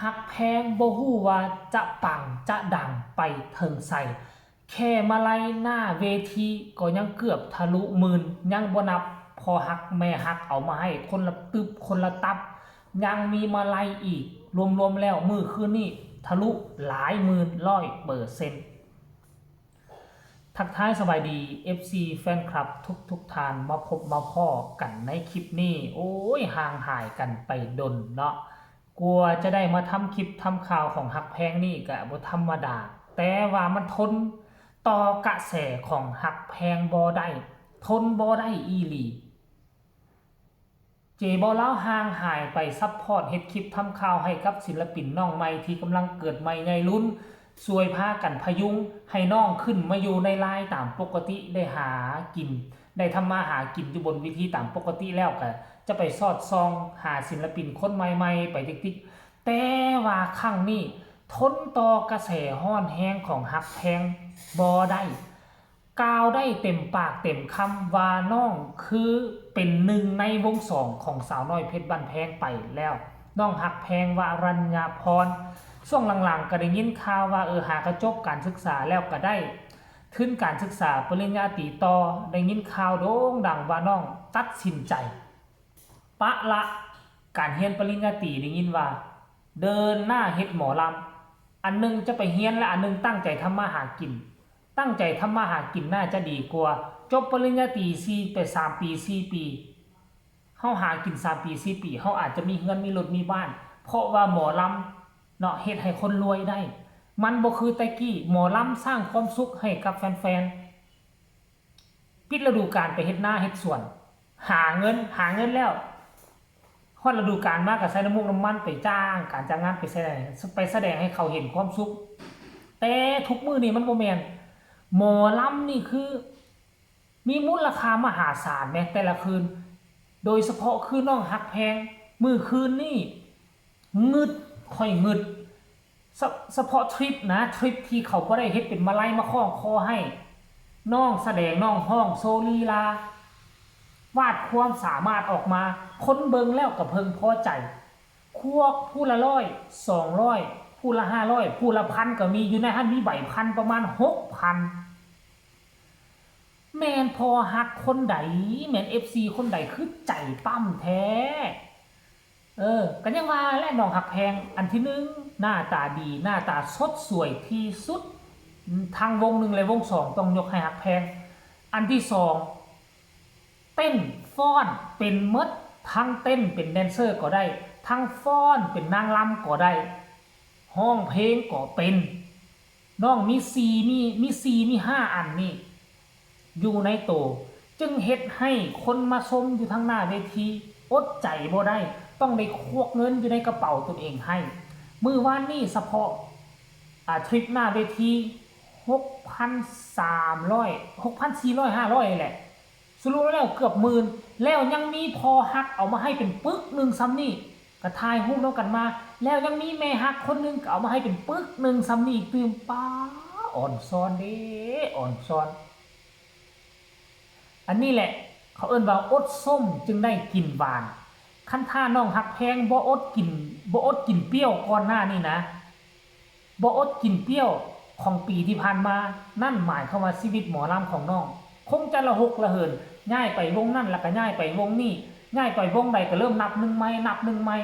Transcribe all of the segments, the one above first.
ฮักแพงบ่ฮู้ว่าจะปังจะดังไปถึงไสแค่มาลัยหน้าเวทีก็ยังเกือบทะลุหมื่นยังบ่นับพอฮักแม่ฮักเอามาให้คนละตึบคนละตับยังมีมาลัยอีกรวมๆแล้วมื้อคืนนี้ทะลุหลายหมื่น100%ทักทายสบายดี FC แฟนคลับทุกท่านมาพบมาพ้อกันในคลิปนี้โอ้ยห่างหายกันไปดนเนาะกลัวจะได้มาทำคลิปทำข่าวของฮักแพงนี่ก็บ่ธรรมดาแต่ว่ามันทนต่อกระแสของฮักแพงบ่ได้ทนบ่ได้อีหลีเจบ่เล่าห่างหายไปซัพพอร์ตเฮ็ดคลิปทำข่าวให้กับศิลปินน้องใหม่ที่กำลังเกิดใหม่ในรุ่นช่วยพากันพยุงให้น้องขึ้นมาอยู่ในไลน์ตามปกติได้หากินได้ทำมาหากินอยู่บนวิธีตามปกติแล้วก็จะไปสอดซองหาศิลปินคนใหม่ๆไปติ๊กๆแต่ว่าครั้งนี้ทนต่อกระแสฮ้อนแห้งของฮักแพงบ่ได้กล่าวได้เต็มปากเต็มคำว่าน้องคือเป็นหนึ่งในวงสองของสาวน้อยเพชรบ้านแพงไปแล้วน้องฮักแพงวรัญญาพรช่วงหลังๆก็ได้ยินข่าวว่าหากระจบการศึกษาแล้วก็ได้ทุนการศึกษาปริญญาตรีต่อได้ยินข่าวโด่งดังว่าน้องตัดสินใจปะละการเรียนปริญญาตรีได้ยินว่าเดินหน้าเฮ็ดหมอลำอันนึงจะไปเรียนและอันนึงตั้งใจทำมาหากินตั้งใจทำมาหากินน่าจะดีกว่าจบปริญญาตรี4ไป3ปี4ปีเฮาหากิน3ปี4ปีเฮาอาจจะมีเงินมีรถมีบ้านเพราะว่าหมอลำเนาะเฮ็ดให้คนรวยได้มันบ่คือแต่กี้หมอลำสร้างความสุขให้กับแฟนๆปิดฤดูกาลไปเฮ็ดนาเฮ็ดสวนหาเงินแล้วฮอดฤดูกาลมาก็ใส่น้ำมูกน้ำมันไปจ้างการจ้างงานไปแสดงให้เขาเห็นความสุขแต่ทุกมื้อนี้มันบ่แม่นหมอลำนี่คือมีมูลค่ามหาศาลแม้แต่ละคืนโดยเฉพาะคือน้องฮักแพงมื้อคืนนี่งึดค่อยงึดเฉพาะทริปที่เขาบ่ได้เฮ็ดเป็นมาลัยมาคล้องคอให้น้องแสดงน้องห้องโซลีลาวาดความสามารถออกมาคนเบิ่งแล้วก็เพิ่งพอใจควกผู้ละ100 200ผู้ละ500ผู้ละ1,000ก็มีอยู่ในหันมีใบพันประมาณ 6,000 แม่นพอฮักคนใดแม่น FC คนใดคือใจปั้มแท้ก็ยังว่าและน้องฮักแพงอันที่1หน้าตาดีหน้าตาสดสวยที่สุดทางวง1และวง2ต้องยกให้ฮักแพงอันที่2เต้นฟ้อนเป็นหมดทั้งเต้นเป็นแดนเซอร์ก็ได้ทั้งฟ้อนเป็นนางรำก็ได้ห้องเพลงก็เป็นน้องมี5อันนี่อยู่ในโตจึงเฮ็ดให้คนมาชมอยู่ทางหน้าเวทีอดใจบ่ได้ต้องได้ควกเงินอยู่ในกระเป๋าตนเองให้มื้อวานนี้เฉพาะทริปหน้าเวที6,300 6,400 500แหละสรุปแล้วเกือบหมื่นแล้วยังมีพอฮักเอามาให้เป็นปึกนึงซ้ำนี่ก็ถ่ายรูปแล้วกันมาแล้วยังมีแม่ฮักคนนึงก็เอามาให้เป็นปึกนึงซ้ำนี่ตื่มป้าอ่อนซ้อนเด้อ่อนซ้อนอันนี้แหละเขาเอิ้นว่าอดส้มจึงได้กินหวานคันท่าน้องฮักแพงบ่อดกินเปรี้ยวก่อนหน้านี่นะบ่อดกินเปรี้ยวของปีที่ผ่านมานั่นหมายเข้ามาชีวิตหมอลำของน้องคงจะละหกละเหินง่ายไปวงนั่นแล้วก็ง่ายไปวงนี่ง่ายไปวงใดก็เริ่มนับ1ใหม่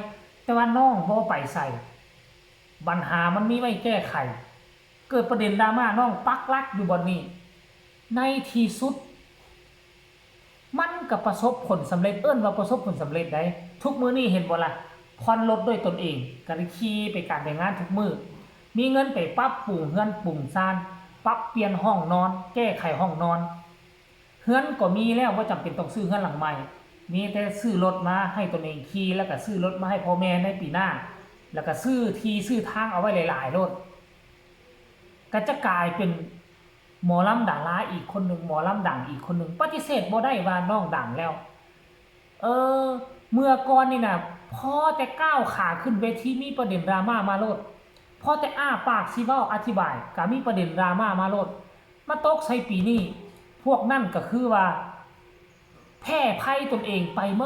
แต่ว่าน้องบ่ไปใส่ปัญหามันมีไว้แก้ไขเกิดประเด็นดราม่าน้องปักหลักอยู่บนนี้ในที่สุดมันก็ประสบผลสำเร็จว่าประสบผลสำเร็จได้ทุกมื้อนี้เห็นบ่ล่ะผ่อนรถด้วยตนเองก็ได้ขี่ไปการไปงานทุกมื้อมีเงินไปปรับปรุงเรือนปรุงซ่านปรับเปลี่ยนห้องนอนแก้ไขห้องนอนเรือนก็มีแล้วบ่จำเป็นต้องซื้อเรือนหลังใหม่มีแต่ซื้อรถมาให้ตนเองขี่แล้วก็ซื้อรถมาให้พ่อแม่ในปีหน้าแล้วก็ซื้อที่ซื้อทางเอาไว้หลายๆรถก็จะกลายเป็นหมอลำดาราอีกคนหนึ่งหมอลำดังอีกคนหนึ่งปฏิเสธบ่ได้ว่าน้องดังแล้วเมื่อก่อนนี่นะพอแต่ก้าวขาขึ้นเวทีมีประเด็นดราม่ามาโลดพอแต่อ้าปากสิเว้าอธิบายก็มีประเด็นดราม่ามาโลดมาตกใส่ปีนี้พวกนั่นก็คือว่าแพ้ภัยตนเองไปหม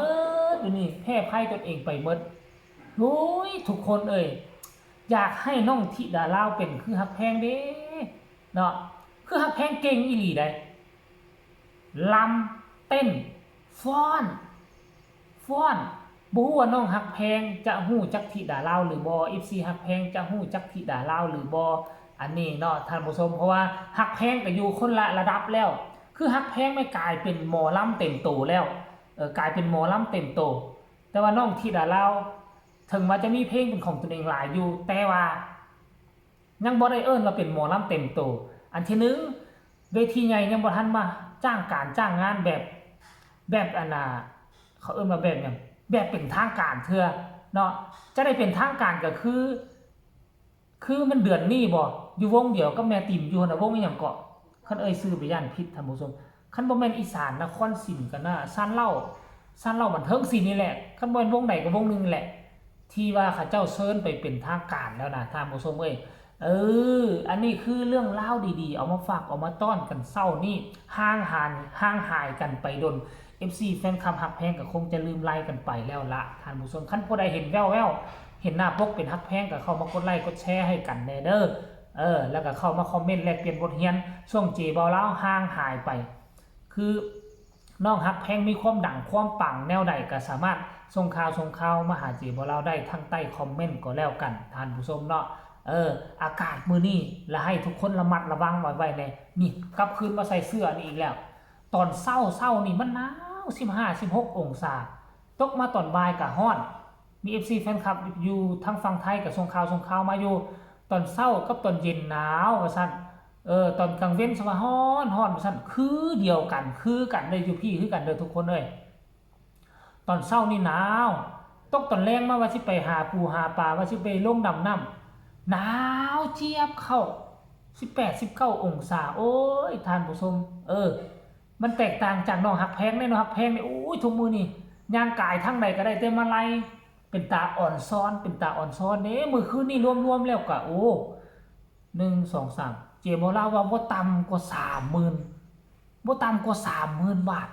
ดอยู่นี่แพ้ภัยตนเองไปหมดโอ้ยทุกคน อยากให้น้องธิดาลาวเป็นคือฮักแพงเด้เนาะคือฮักแพงเก่งอีหลีได้ลำเต้นฟ้อนบ่ฮู้ว่าน้องฮักแพงจะฮู้จักธิดาลาวหรือบ่ FC ฮักแพงจะฮู้จักธิดาลาวหรือบ่อันนี้เนาะท่านผู้ชมเพราะว่าฮักแพงก็อยู่คนละระดับแล้วคือฮักแพงไม่กลายเป็นหมอลำเต็มโตแล้วกลายเป็นหมอลำเต็มโตแต่ว่าน้องธิดาลาวถึงว่าจะมีเพลงเป็นของตนเองหลายอยู่แต่ว่ายังบ่ได้เอิ้นว่าเป็นหมอลำเต็มโตอันที่หนึ่งเวทีใหญ่ยังบ่ทันมาจ้างงานแบบอันน่ะเขาเอิ้นว่าแบบหยังแบบเป็นทางการเทื่อเนาะจะได้เป็นทางการก็คือมันเดือนนี้บ่อยู่วงเดียวกับแม่ติ๋มอยู่น่ะวงอีหยังเกาะคันเอ่ยชื่อไปย่านผิดท่านผู้ชมคันบ่แม่นอีสานนครศรีก็น่าซ่านเล่าบันเทิงศิลป์นี่แหละคันบ่แม่นวงใดก็วงนึงแหละที่ว่าเขาเจ้าเชิญไปเป็นทางการแล้วนะท่านผู้ชมเอ้ยอันนี้คือเรื่องเล่าดีๆเอามาฝากเอามาต้อนกันเศร้านี่ห่างหายกันไปดน FC แฟนคลับฮักแพงก็คงจะลืมไล่กันไปแล้วละท่านผู้ชมคันผู้ใดเห็นแววเห็นหน้าปกเป็นฮักแพงก็เข้ามากดไลค์กดแชร์ให้กันแน่เด้อแล้วก็เข้ามาคอมเมนต์แลกเปลี่ยนบทเรียนช่วงเจบอลาวห่างหายไปคือน้องฮักแพงมีความดังความปังแนวใดก็สามารถส่งข่าวมาหาเจบอลาวได้ทั้งใต้คอมเมนต์ก็แล้วกันท่านผู้ชมเนาะอากาศมื้อนี้และให้ทุกคนระมัดระวังไว้ในนี่กลับคืนมาใส่เสื้อนี่อีกแล้วตอนเช้านี่มันหนาว15-16องศาตกมาตอนบ่ายก็ร้อนมี FC แฟนคลับอยู่ทางฝั่งไทยก็ส่งข่าวมาอยู่ตอนเช้ากับตอนเย็นหนาวว่าซั่นตอนกลางเว้นสว่าร้อนว่าซั่นคือเดียวกันคือกันเลยอยู่พี่คือกันเด้อทุกคนเอ้ยตอนเช้านี่หนาวตกตอนแลงมาว่าสิไปหาปูหาปลาว่าสิไปลงดำน้ำหนาวเจี๊ยบเข้า18-19องศาโอ้ยท่านผู้ชมมันแตกต่างจากน้องฮักแพงแน่น้องฮักแพงนี่โอ้ยทุกมื้อนี่ย่างกายทางใดก็ได้แต่มาไล่เป็นตาอ่อนซ้อนเด้มื้อคืนนี้รวมๆแล้วก็โอ้1 2 3เจบ่ลาว่าบ่ต่ำกว่า 30,000บ่ต่ำกว่า 30,000 บาท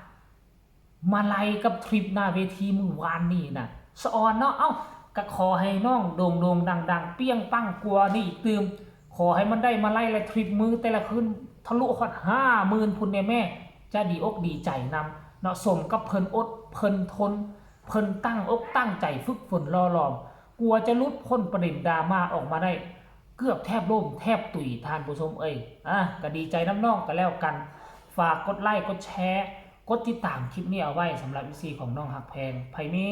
มาไล่กับทริปหน้าเวทีมื้อวานนี้น่ะสะออนเนาะเอ้าก็ขอให้น้องโด่งๆดังๆเปี้ยงปังกว่านี้อีกตื่มขอให้มันได้มาไล่และทริปมื้อแต่ละคืนทะลุฮอด 50,000 พุ่นแม่จะดีอกดีใจนำเนาะสมกับเพิ่นอดเพิ่นทนเพิ่นตั้งอกตั้งใจฝึกฝนรอล้อมกลัวจะหลุดพ้นประเด็นดราม่าออกมาได้เกือบแทบล่มแทบตุยท่านผู้ชมก็ดีใจน้ำน้องกันแล้วกันฝากกดไลค์กดแชร์กดติดตามคลิปนี้เอาไว้สำหรับ FC ของน้องฮักแพงไผมี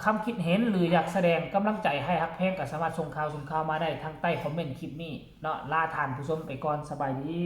คำคิดเห็นหรืออยากแสดงกำลังใจให้ฮักแพงก็สามารถส่งข่าวมาได้ทางใต้คอมเมนต์คลิปนี้เนาะลาท่านผู้ชมไปก่อนสบายดี